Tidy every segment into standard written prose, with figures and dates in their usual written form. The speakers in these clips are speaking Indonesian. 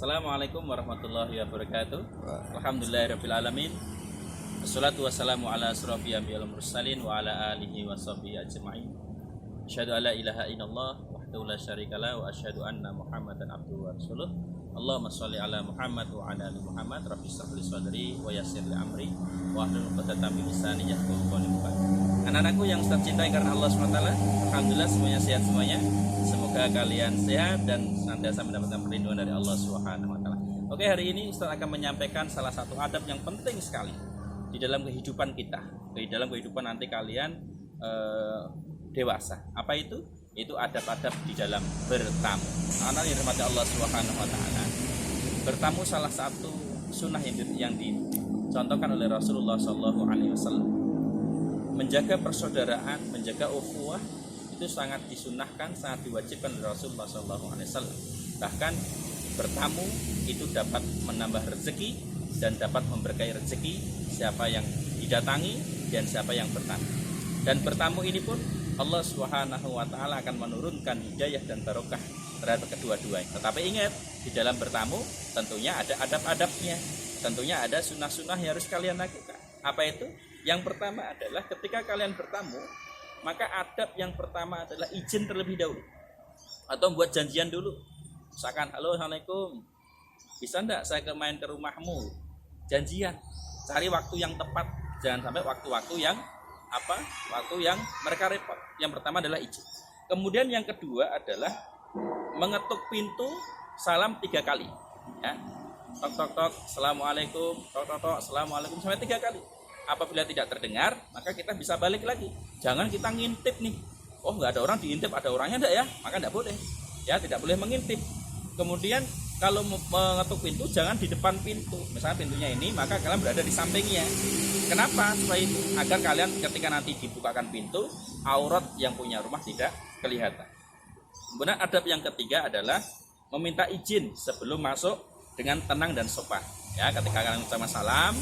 Assalamualaikum warahmatullahi wabarakatuh. Wah, Alhamdulillahirabbil alamin. Wassalatu wassalamu ala asrofil anbiya'il mursalin wa ala alihi washabihi ajma'in. Asyhadu an la ilaha illallah wahdahu la syarikalah wa asyhadu anna Muhammadan abduhu wa rasuluh. Allahumma shalli ala Muhammad wa ala ali Muhammad. Rabbi shrah li sadri wa yassir li amri wa hlul 'uqdatam min lisani yafqahu qawli. Anak-anakku yang Ustaz cintai karena Allah SWT, alhamdulillah semuanya sehat semuanya. Semoga kalian sehat dan senantiasa mendapatkan perlindungan dari Allah SWT. Oke, hari ini Ustaz akan menyampaikan salah satu adab yang penting sekali di dalam kehidupan kita, di dalam kehidupan nanti kalian dewasa. Apa itu? Itu adab-adab di dalam bertamu. Anak yang dirahmati Allah SWT, bertamu salah satu sunnah yang dicontohkan oleh Rasulullah SAW. Menjaga persaudaraan, menjaga ukhuwah itu sangat disunahkan, sangat diwajibkan oleh Rasulullah SAW. Bahkan bertamu itu dapat menambah rezeki dan dapat memberkahi rezeki siapa yang didatangi dan siapa yang bertamu. Dan bertamu ini pun Allah SWT akan menurunkan hidayah dan barokah terhadap kedua-duanya. Tetapi ingat, di dalam bertamu tentunya ada adab-adabnya, tentunya ada sunnah-sunnah yang harus kalian lakukan. Apa itu? Yang pertama adalah ketika kalian bertamu, maka adab yang pertama adalah izin terlebih dahulu atau buat janjian dulu. Misalkan, halo, assalamualaikum, bisa enggak saya main ke rumahmu? Janjian, cari waktu yang tepat, jangan sampai waktu-waktu yang waktu yang mereka repot. Yang pertama adalah izin. Kemudian yang kedua adalah mengetuk pintu, salam 3 kali, ya. Tok tok tok, assalamualaikum, tok tok tok, assalamualaikum, sampai 3 kali. Apabila tidak terdengar, maka kita bisa balik lagi. Jangan kita ngintip nih. Oh, nggak ada orang, diintip, ada orangnya enggak ya? Maka enggak boleh. Ya, tidak boleh mengintip. Kemudian kalau mengetuk pintu, jangan di depan pintu. Misalnya pintunya ini, maka kalian berada di sampingnya. Kenapa? Supaya itu agar kalian ketika nanti dibukakan pintu, aurat yang punya rumah tidak kelihatan. Kemudian adab yang ketiga adalah meminta izin sebelum masuk dengan tenang dan sopan. Ya, ketika kalian ucapkan salam,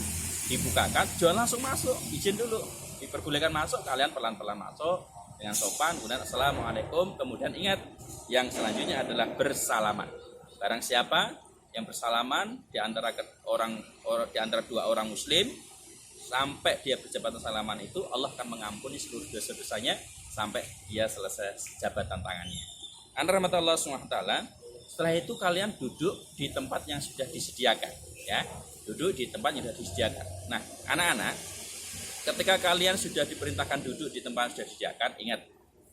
dibukakan, jangan langsung masuk, izin dulu, diperbolehkan masuk, kalian pelan-pelan masuk dengan sopan, kemudian assalamualaikum, kemudian ingat yang selanjutnya adalah bersalaman. Barang siapa yang bersalaman di antara dua orang muslim sampai dia berjabatan salaman itu, Allah akan mengampuni seluruh dosa-dosanya sampai dia selesai jabatan tangannya. Anda rahmat Allah SWT. Setelah itu kalian duduk di tempat yang sudah disediakan, ya. Duduk di tempat yang sudah disediakan. Nah, anak-anak, ketika kalian sudah diperintahkan duduk di tempat yang sudah disediakan, ingat,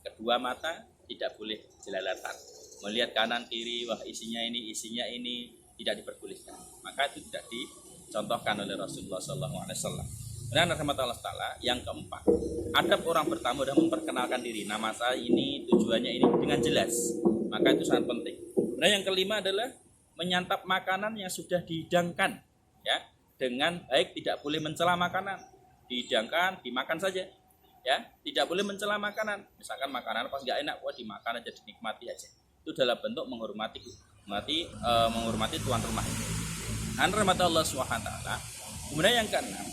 kedua mata tidak boleh jelalatan. Melihat kanan kiri, wah isinya ini tidak diperbolehkan. Maka itu tidak dicontohkan oleh Rasulullah SAW. Dan rahmatullah taala, yang keempat, adab orang bertamu dan memperkenalkan diri. Nama saya ini, tujuannya ini dengan jelas. Maka itu sangat penting. Nah, yang kelima adalah menyantap makanan yang sudah dihidangkan, ya, dengan baik, tidak boleh mencela makanan. Dihidangkan, dimakan saja, ya, tidak boleh mencela makanan. Misalkan makanan pas nggak enak, wah dimakan aja, dinikmati aja. Itu dalam bentuk menghormati tuan rumah. Rahmat Allah SWT. Kemudian yang keenam,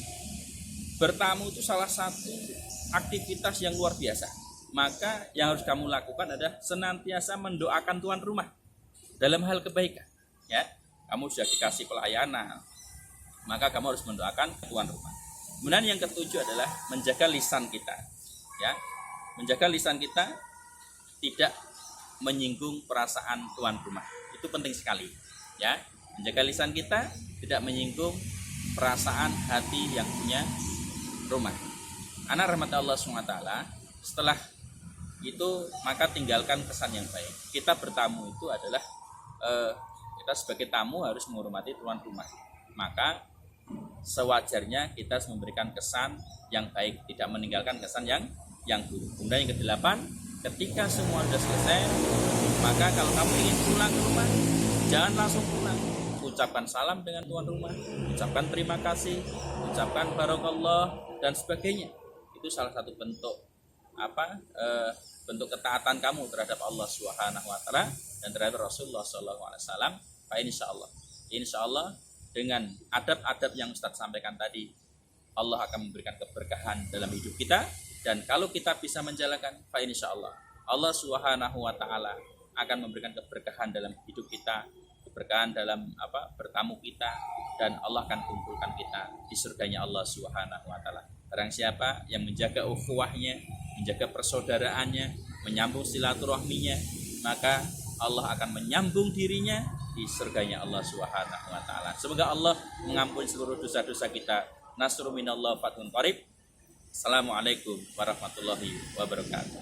bertamu itu salah satu aktivitas yang luar biasa. Maka yang harus kamu lakukan adalah senantiasa mendoakan tuan rumah dalam hal kebaikan, ya. Kamu sudah dikasih pelayanan, maka kamu harus mendoakan tuan rumah. Kemudian yang ketujuh adalah menjaga lisan kita, ya. Menjaga lisan kita tidak menyinggung perasaan tuan rumah. Itu penting sekali, ya. Menjaga lisan kita tidak menyinggung perasaan hati yang punya rumah. Anak rahmat Allah SWT. Setelah itu maka tinggalkan kesan yang baik. Kita bertamu itu adalah kita sebagai tamu harus menghormati tuan rumah. Maka sewajarnya kita harus memberikan kesan yang baik, tidak meninggalkan kesan yang buruk. Kemudian yang kedelapan, ketika semua sudah selesai, maka kalau kamu ingin pulang ke rumah, jangan langsung pulang. Ucapkan salam dengan tuan rumah, ucapkan terima kasih, ucapkan barakallah dan sebagainya. Itu salah satu bentuk bentuk ketaatan kamu terhadap Allah SWT dan terhadap Rasulullah SAW. Insya Allah dengan adab-adab yang Ustadz sampaikan tadi, Allah akan memberikan keberkahan dalam hidup kita. Dan kalau kita bisa menjalankan, insya Allah Allah SWT akan memberikan keberkahan dalam hidup kita, keberkahan dalam bertamu kita, dan Allah akan kumpulkan kita di surganya Allah Subhanahu wa taala. Barang siapa yang menjaga ukhuwahnya, menjaga persaudaraannya, menyambung silaturahminya, maka Allah akan menyambung dirinya di surganya Allah Subhanahu wa taala. Semoga Allah mengampuni seluruh dosa-dosa kita. Nasrun minallah fathun qarib. Assalamualaikum warahmatullahi wabarakatuh.